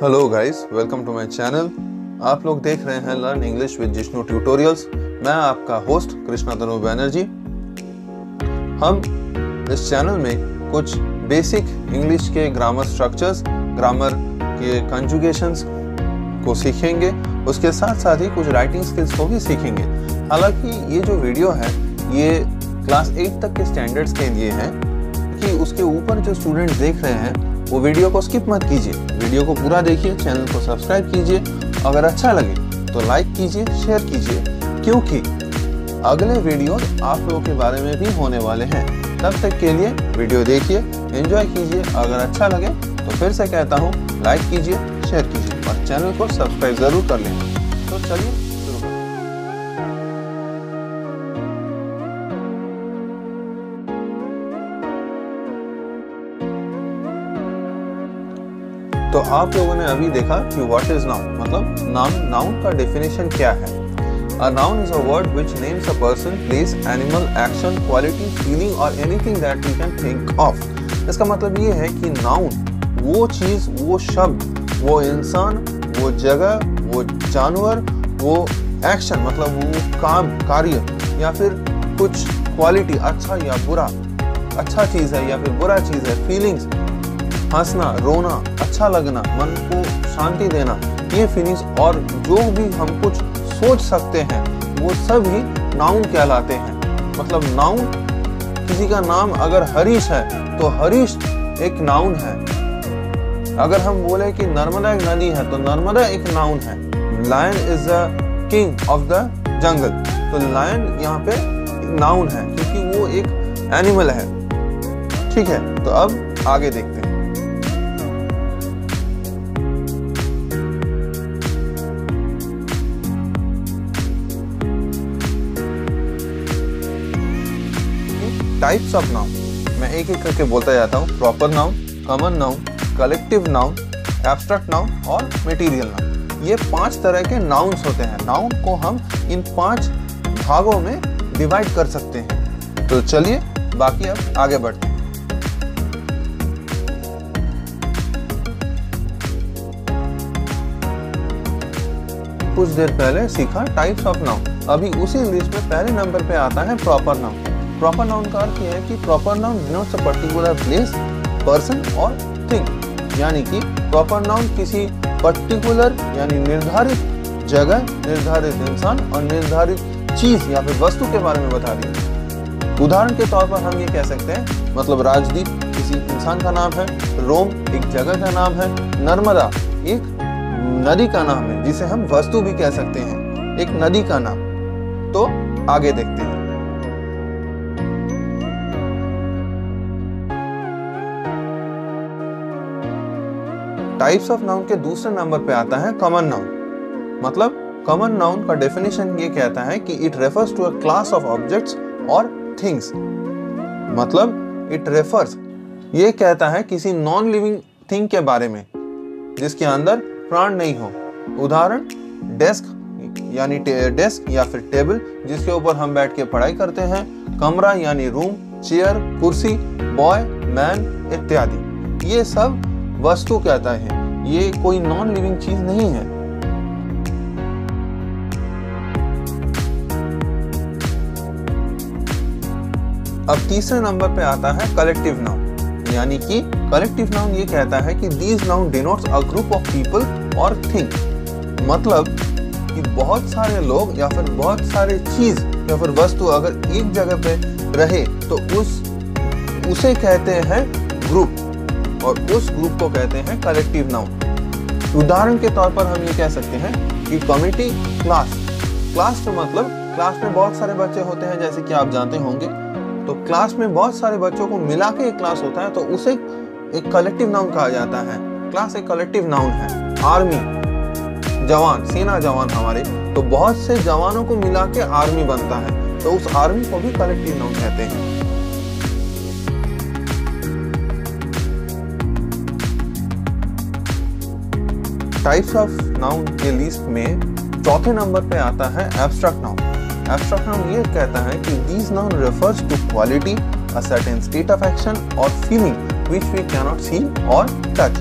Hello guys, welcome to my channel. आप लोग देख रहे हैं learn English with Jishnu tutorials. मैं आपका होस्ट कृष्णा तनु बैनर्जी। हम इस चैनल में कुछ बेसिक इंग्लिश के ग्रामर स्ट्रक्चर्स, ग्रामर के कंजुगेशंस को सीखेंगे। उसके साथ साथ ही कुछ राइटिंग स्किल्स को भी सीखेंगे। हालांकि ये जो वीडियो है ये क्लास 8 तक के स्टैंडर्ड्स के लिए है कि उसके ऊपर जो स्टूडेंट्स देख रहे हैं वो वीडियो को स्किप मत कीजिए, वीडियो को पूरा देखिए, चैनल को सब्सक्राइब कीजिए। अगर अच्छा लगे तो लाइक कीजिए, शेयर कीजिए, क्योंकि अगले वीडियो आप लोगों के बारे में भी होने वाले हैं। तब तक के लिए वीडियो देखिए, एंजॉय कीजिए। अगर अच्छा लगे तो फिर से कहता हूँ लाइक कीजिए, शेयर कीजिए और चैनल को सब्सक्राइब जरूर कर लें। तो चलिए शुरू करते हैं। तो आप लोगों ने अभी देखा कि व्हाट इज नाउन, मतलब नाउन का डेफिनेशन क्या है। A noun is a word which names a person, place, animal, action, quality, feeling or anything that we can think of। इसका मतलब ये है कि नाउन वो चीज, वो शब्द, वो इंसान, वो जगह, वो जानवर, वो एक्शन मतलब वो काम, कार्य या फिर कुछ क्वालिटी, अच्छा या बुरा, अच्छा चीज है या फिर बुरा चीज है, फीलिंग्स, हंसना, रोना, अच्छा लगना, मन को शांति देना, ये फीलिंग्स और जो भी हम कुछ सोच सकते हैं वो सब ही नाउन कहलाते हैं। मतलब नाउन, किसी का नाम अगर हरीश है तो हरीश एक नाउन है। अगर हम बोले कि नर्मदा एक नदी है तो नर्मदा एक नाउन है। Lion is the king of the jungle, तो लायन यहाँ पे नाउन है क्योंकि वो एक एनिमल है। ठीक है, तो अब आगे देखते हैं। टाइप्स ऑफ नाउन मैं एक एक करके बोलता जाता हूँ। Proper noun, common noun, collective noun, abstract noun और मटेरियल नाउन। ये 5 तरह के नाउन्स होते हैं। नाउन को हम इन 5 भागों में डिवाइड कर सकते हैं। तो चलिए बाकी अब आगे बढ़ते हैं। कुछ देर पहले सीखा टाइप्स ऑफ नाउन, अभी उसी लिस्ट में पहले नंबर पे आता है प्रॉपर नाउन। प्रॉपर नाउन का अर्थ यह है कि proper noun denotes a particular place, person और थिंग। यानी कि प्रॉपर नाउन किसी पर्टिकुलर यानी निर्धारित जगह, निर्धारित इंसान और निर्धारित चीज या फिर वस्तु के बारे में बता रही है। उदाहरण के तौर पर हम ये कह सकते हैं, मतलब राजदीप किसी इंसान का नाम है, रोम एक जगह का नाम है, नर्मदा एक नदी का नाम है जिसे हम वस्तु भी कह सकते हैं, एक नदी का नाम। तो आगे देखते हैं। टाइप्स ऑफ नाउन के दूसरे नंबर पे आता है कॉमन नाउन। मतलब कॉमन नाउन का डेफिनेशन ये कहता है कि it refers to a class of objects और थिंग्स। मतलब इट रेफर्स, ये कहता है किसी नॉन लिविंग थिंग के बारे में जिसके अंदर प्राण नहीं हो। उदाहरण डेस्क यानी डेस्क या फिर टेबल जिसके ऊपर हम बैठ के पढ़ाई करते हैं, कमरा यानी रूम, चेयर, कुर्सी, बॉय, मैन इत्यादि। ये सब वस्तु कहता है, ये कोई नॉन लिविंग चीज नहीं है। अब तीसरे नंबर पे आता है कलेक्टिव नाउन। यानी कि कलेक्टिव नाउन ये कहता है कि these noun denotes a group of people और थिंग। मतलब कि बहुत सारे लोग या फिर बहुत सारे चीज या फिर वस्तु अगर एक जगह पे रहे तो उसे कहते हैं ग्रुप, और उस ग्रुप को कहते हैं कलेक्टिव नाउन। उदाहरण के तौर पर हम ये कह सकते हैं कि कमिटी, क्लास। क्लास का मतलब क्लास में बहुत सारे बच्चे होते हैं जैसे कि आप जानते होंगे। तो क्लास में बहुत सारे बच्चों को मिला के एक क्लास होता है तो उसे एक कलेक्टिव नाउन कहा जाता है। क्लास एक कलेक्टिव नाउन है। आर्मी, जवान, सेना जवान हमारे, तो बहुत से जवानों को मिला के आर्मी बनता है, तो उस आर्मी को भी कलेक्टिव नाउन कहते हैं। टाइप्स ऑफ नाउन के लिस्ट में चौथे नंबर पे आता है एब्स्ट्रैक्ट नाउन। एब्स्ट्रैक्ट नाउन ये कहता है कि these noun refers to quality, a certain state of action और feeling which we can not see और टच।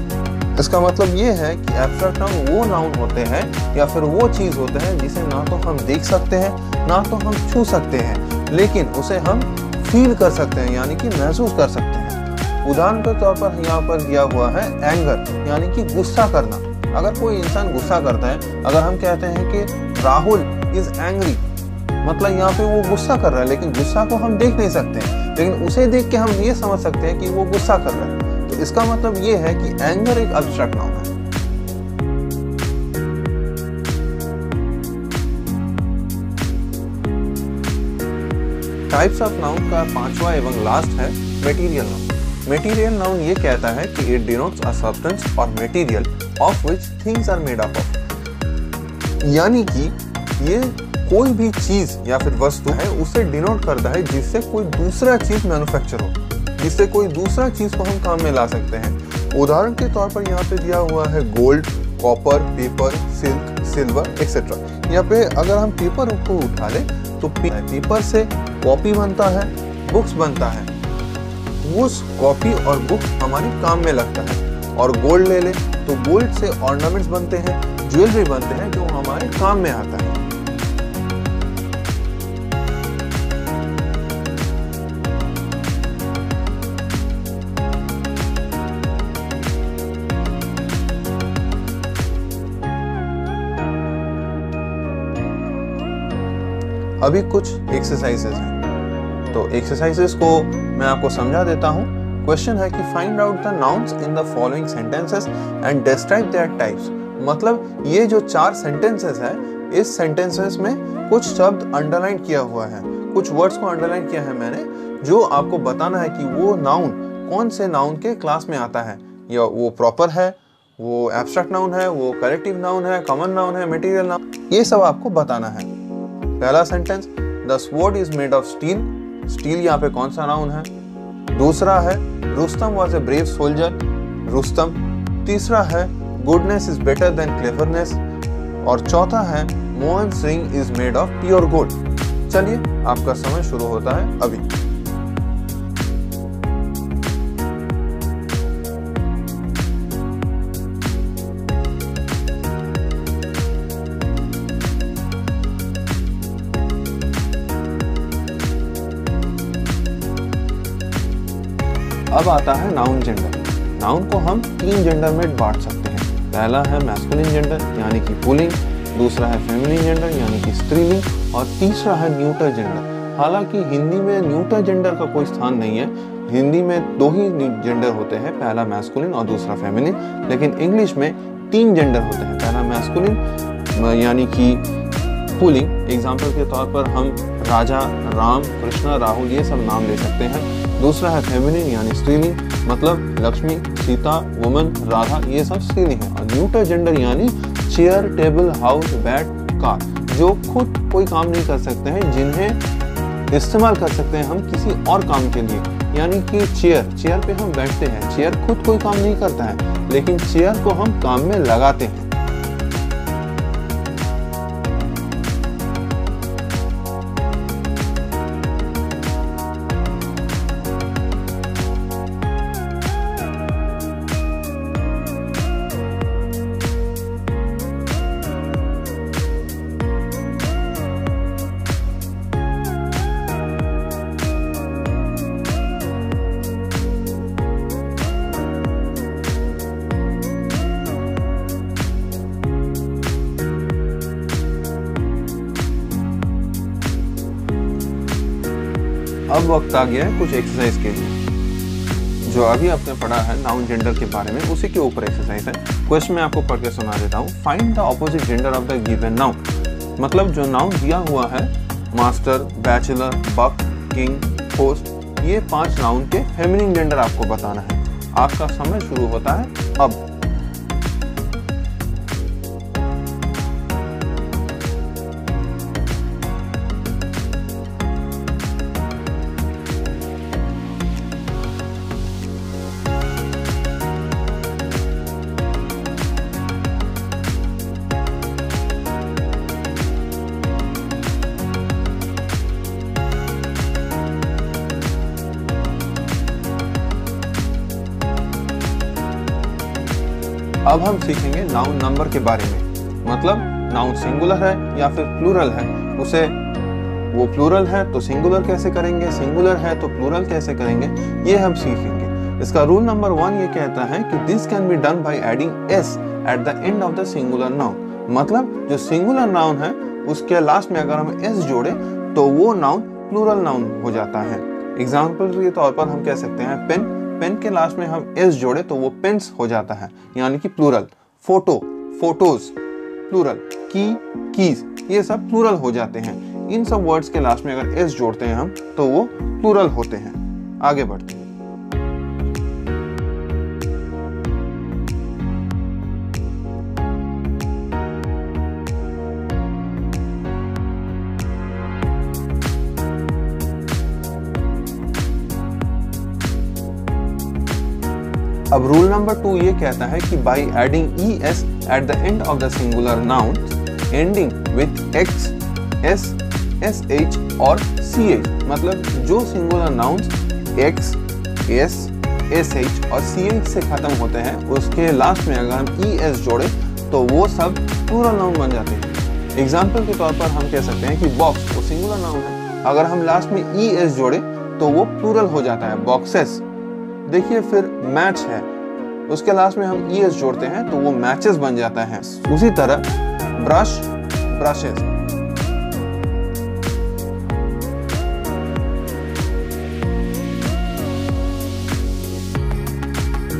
इसका मतलब ये है कि एब्स्ट्रैक्ट नाउन वो नाउन होते हैं या फिर वो चीज होते हैं जिसे ना तो हम देख सकते हैं ना तो हम छू सकते हैं, लेकिन उसे हम फील कर सकते हैं यानी कि महसूस कर सकते हैं। उदाहरण के तौर पर यहाँ पर दिया हुआ है एंगर यानी कि गुस्सा करना। अगर कोई इंसान गुस्सा करता है, अगर हम कहते हैं कि राहुल इज एंग्री, मतलब यहाँ पे वो गुस्सा कर रहा है, लेकिन गुस्सा को हम देख नहीं सकते हैं, लेकिन उसे देख के हम ये समझ सकते हैं कि वो गुस्सा कर रहा है। तो इसका मतलब ये है कि एंगर एक एब्स्ट्रैक्ट नाउन है। टाइप्स ऑफ नाउन का पांचवा एवं लास्ट है मटेरियल नाउन। मटेरियल नाउन ये कहता है कि इट डिनोट्स अ सब्सटेंस और material of which things are made up of, यानी कि ये कोई भी चीज या फिर वस्तु है उसे डिनोट करता है जिससे कोई दूसरा चीज मैन्युफैक्चर हो, जिससे कोई दूसरा चीज को हम काम में ला सकते हैं। उदाहरण के तौर पर यहाँ पे दिया हुआ है gold, copper, paper, silk, silver etcetera. यहाँ पे अगर हम पेपर को उठा ले तो पेपर से कॉपी बनता है, बुक्स बनता है, उस कॉपी और बुक हमारे काम में लगता है। और गोल्ड ले ले तो गोल्ड से ऑर्नामेंट्स बनते हैं, ज्वेलरी बनते हैं जो हमारे काम में आता है। अभी कुछ एक्सरसाइजेस हैं, तो एक्सरसाइजेस को मैं आपको समझा देता हूँ। क्वेश्चन है कि find out the nouns in the following sentences and describe their types. मतलब ये जो 4 सेंटेंसेस है, इस सेंटेंसेस में कुछ शब्द अंडरलाइन किया हुआ है, कुछ वर्ड्स को अंडरलाइन किया है मैंने, जो आपको बताना है कि वो नाउन कौन से नाउन के क्लास में आता है, या वो प्रॉपर है, वो एब्स्ट्रैक्ट नाउन है, वो कलेक्टिव नाउन है, कॉमन नाउन है, मटेरियल नाउन, ये सब आपको बताना है। पहला sentence, the sword is made of steel. Steel यहाँ पे कौन सा नाउन है? दूसरा है Rustam was a brave soldier, Rustam. तीसरा है goodness is better than cleverness. और चौथा है Mohan's ring is made of pure gold. चलिए आपका समय शुरू होता है अभी। अब आता है नाउन जेंडर। नाउन को हम 3 जेंडर में बांट सकते हैं। पहला है मैस्कुलिन जेंडर यानी कि पुल्लिंग, दूसरा है फेमिनिन जेंडर यानी कि स्त्रीलिंग, और तीसरा है न्यूट्रल जेंडर। हालांकि हिंदी में न्यूट्रल जेंडर का कोई स्थान नहीं है, हिंदी में 2 ही जेंडर होते हैं, पहला मैस्कुलिन और दूसरा फेमिनिन। लेकिन इंग्लिश में 3 जेंडर होते हैं। पहला मैस्कुलिन यानी कि पुल्लिंग, एग्जाम्पल के तौर पर हम राजा, राम, कृष्णा, राहुल ये सब नाम ले सकते हैं। दूसरा है फेमिनिन यानी स्त्रीलिंग, मतलब लक्ष्मी, सीता, वुमन, राधा, ये सब स्त्रीलिंग है। और न्यूट्रल जेंडर यानी chair, table, house, bed, car, जो खुद कोई काम नहीं कर सकते हैं, जिन्हें इस्तेमाल कर सकते हैं हम किसी और काम के लिए। यानी कि चेयर पे हम बैठते हैं, चेयर खुद कोई काम नहीं करता है, लेकिन चेयर को हम काम में लगाते हैं। अब वक्त आ गया है कुछ एक्सरसाइज के लिए। जो अभी आपने पढ़ा है नाउन जेंडर के बारे में, उसी के ऊपर एक्सरसाइज है। क्वेश्चन मैं आपको पढ़ के सुना देता हूँ। Find the opposite gender of the given noun. मतलब जो नाउन दिया हुआ है, मास्टर, बैचलर, बक, किंग, होस्ट, ये 5 नाउन के फेमिनिन जेंडर आपको बताना है। आपका समय शुरू होता है अब। अब हम सीखेंगे नाउन नंबर के बारे में, मतलब नाउन सिंगुलर है या फिर प्लूरल है, उसे वो प्लूरल है तो सिंगुलर कैसे करेंगे, सिंगुलर है तो प्लूरल कैसे करेंगे, ये हम सीखेंगे। इसका रूल नंबर 1 ये कहता है कि this can be done by adding S eight the end of the singular noun. मतलब जो सिंगुलर नाउन है उसके लास्ट में अगर हम एस जोड़े तो वो नाउन प्लूरल नाउन हो जाता है। एग्जाम्पल के तौर पर हम कह सकते हैं पेन, पेन के लास्ट में हम एस जोड़े तो वो पेन्स हो जाता है, यानी कि plural. Photo, photos plural. Key, keys, ये सब प्लूरल हो जाते हैं। इन सब वर्ड्स के लास्ट में अगर एस जोड़ते हैं हम तो वो प्लूरल होते हैं। आगे बढ़ते हैं। अब रूल नंबर 2 ये कहता है कि by adding E S eight the end of the singular noun ending with x, S, S H और सी एच, मतलब जो singular nouns x, S, S H और सी एच से खत्म होते हैं उसके लास्ट में अगर हम ई एस जोड़े तो वो सब प्लूरल नाउन बन जाते हैं। एग्जाम्पल के तौर पर हम कह सकते हैं कि बॉक्स वो सिंगुलर नाउन है, अगर हम लास्ट में ई एस जोड़े तो वो प्लूरल हो जाता है, बॉक्सेस। देखिए फिर मैच है, उसके लास्ट में हम ईएस जोड़ते हैं तो वो मैचेस बन जाता है। उसी तरह ब्रश, ब्रशेस।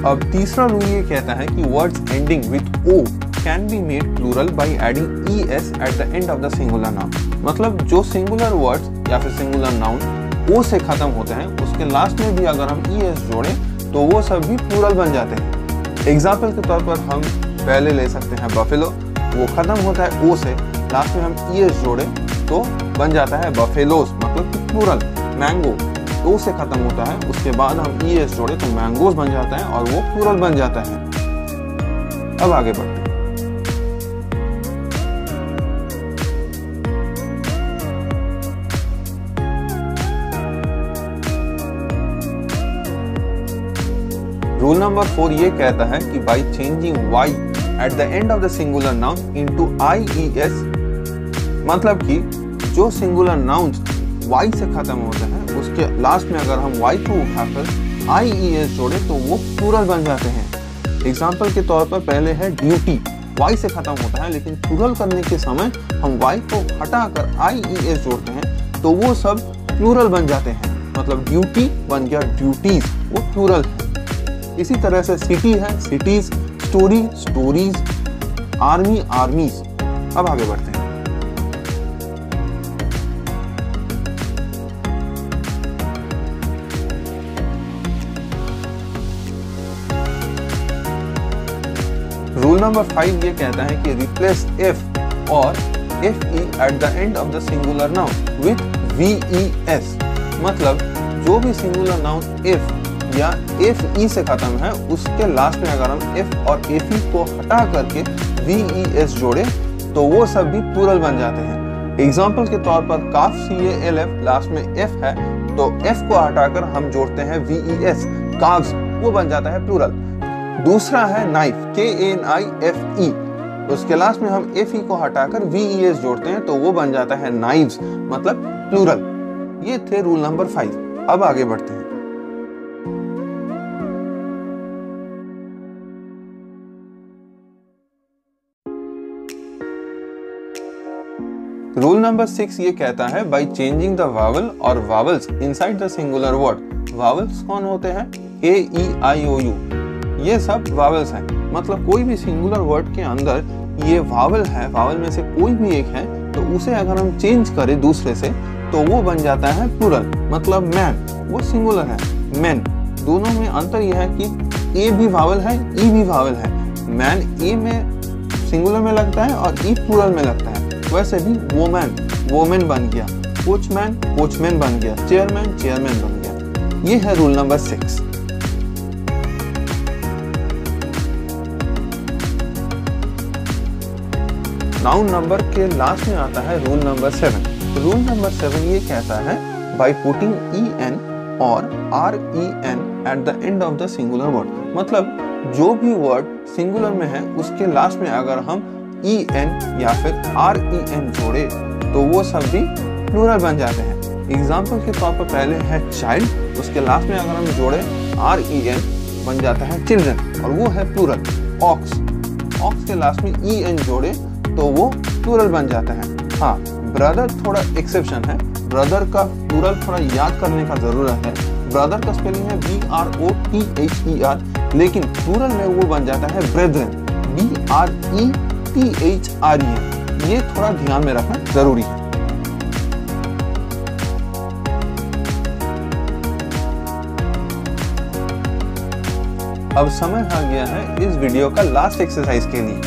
अब तीसरा रूल ये कहता है कि words ending with O can be made plural by adding ES at the end of the singular noun. मतलब जो सिंगुलर वर्ड्स या फिर सिंगुलर नाउन ओ से खत्म होते हैं उसके लास्ट में भी अगर हम ईएस जोड़े तो वो सब भी प्लूरल बन जाते हैं। एग्जाम्पल के तौर पर हम पहले ले सकते हैं बफेलो, वो खत्म होता है ओ से, लास्ट में हम ईएस जोड़े तो बन जाता है बफेलोस, मतलब कि प्लूरल। मैंगो ओ से खत्म होता है, उसके बाद हम ईएस जोड़े तो मैंगोस बन जाता है और वो प्लूरल बन जाता है। अब आगे बढ़ते हैं। रूल नंबर 4 ये कहता है कि by changing y eight the end of the singular noun into IES, मतलब कि जो सिंगुलर नाउन्स y से खत्म होते हैं उसके लास्ट में अगर हम y को उठाकर IES जोड़े तो वो प्लूरल बन जाते हैं। एग्जाम्पल के तौर पर पहले है ड्यूटी, y से खत्म होता है लेकिन प्लूरल करने के समय हम y को हटाकर IES जोड़ते हैं तो वो सब प्लूरल बन जाते हैं, मतलब ड्यूटी बन गया ड्यूटीज, वो प्लूरल है। इसी तरह से सिटी है सिटीज, स्टोरी स्टोरीज, आर्मी आर्मीज। अब आगे बढ़ते हैं। रूल नंबर 5 ये कहता है कि रिप्लेस एफ और F E eight the end of the singular noun with VES, मतलब जो भी सिंगुलर नाउन एफ या एफ ई से खत्म है उसके लास्ट में अगर हम एफ और एफ ई को हटा करके VES जोड़े तो वो सब भी प्लूरल बन जाते हैं। एग्जाम्पल के तौर पर काफ CALF लास्ट में एफ है तो एफ को हटाकर हम जोड़ते हैं VES, काव्स, वो बन जाता है प्लूरल। दूसरा है नाइफ, KNIFE, उसके लास्ट में हम एफ ई को हटाकर VES जोड़ते हैं तो वो बन जाता है नाइव्स, मतलब प्लूरल। ये थे रूल नंबर 5। अब आगे बढ़ते हैं। रूल नंबर 6 ये कहता है बाई चेंजिंग द वावल और vowels inside the singular word. Vowels कौन होते हैं? AEIOU, ये सब वावल्स हैं। मतलब कोई भी सिंगुलर वर्ड के अंदर ये वावल है, वावल में से कोई भी एक है तो उसे अगर हम चेंज करें दूसरे से तो वो बन जाता है प्लूरल। मतलब मैन, वो सिंगुलर है, मैन। दोनों में अंतर यह है कि ए भी वावल है, ई भी वावल है। मैन ए में सिंगुलर में लगता है और ई प्लूरल में लगता है। वैसे भी वोमैन, वोमेन बन गया, कोचमैन, कोचमैन बन गया, चेयरमैन, चेयरमैन बन गया। ये है रूल नंबर 6। नाउन नंबर के लास्ट में आता है रूल नंबर 7। रूल नंबर 7 ये कहता है बाई पुटिंग EN और REN eight the end of the singular word. मतलब जो भी वर्ड सिंगुलर में है उसके लास्ट में अगर हम en या फिर ren जोड़े तो वो सब भी प्लूरल बन जाते हैं। एग्जाम्पल के तौर पर पहले है चाइल्ड, उसके लास्ट में अगर हम जोड़े ren बन जाता है चिल्ड्रन और वो है प्लूरल। ऑक्स के लास्ट में en जोड़े तो वो प्लूरल बन जाता है। हाँ, ब्रदर थोड़ा एक्सेप्शन है, ब्रदर का प्लूरल थोड़ा याद करने का जरूरत है। ब्रदर का स्पेलिंग है BROTHER, लेकिन प्लूरल में वो बन जाता है ब्रेदरन, BRETHREN। ये थोड़ा ध्यान में रखना जरूरी है। अब समय आ गया है इस वीडियो का लास्ट एक्सरसाइज के लिए,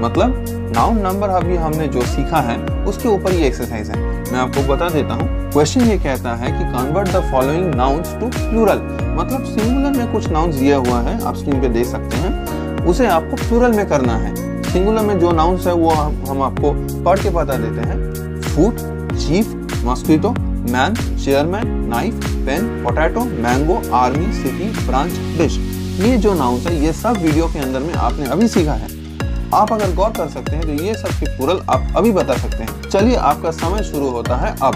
मतलब नाउन नंबर अभी हमने जो सीखा है उसके ऊपर ये एक्सरसाइज है। मैं आपको बता देता हूँ। क्वेश्चन ये कहता है कि convert the following nouns to plural, मतलब सिंगुलर में कुछ नाउन्स दिया हुआ है, आप स्क्रीन पे देख सकते हैं, उसे आपको प्लूरल में करना है। सिंगुलर में जो नाउन्स है वो हम आपको पढ़ के बता देते हैं। Food, chief, mosquito, man, chairman, knife, pen, potato, mango, army, city, branch, dish. ये जो नाउन्स है ये सब वीडियो के अंदर में आपने अभी सीखा है। आप अगर गौर कर सकते हैं तो ये सब के प्लूरल आप अभी बता सकते हैं। चलिए आपका समय शुरू होता है अब।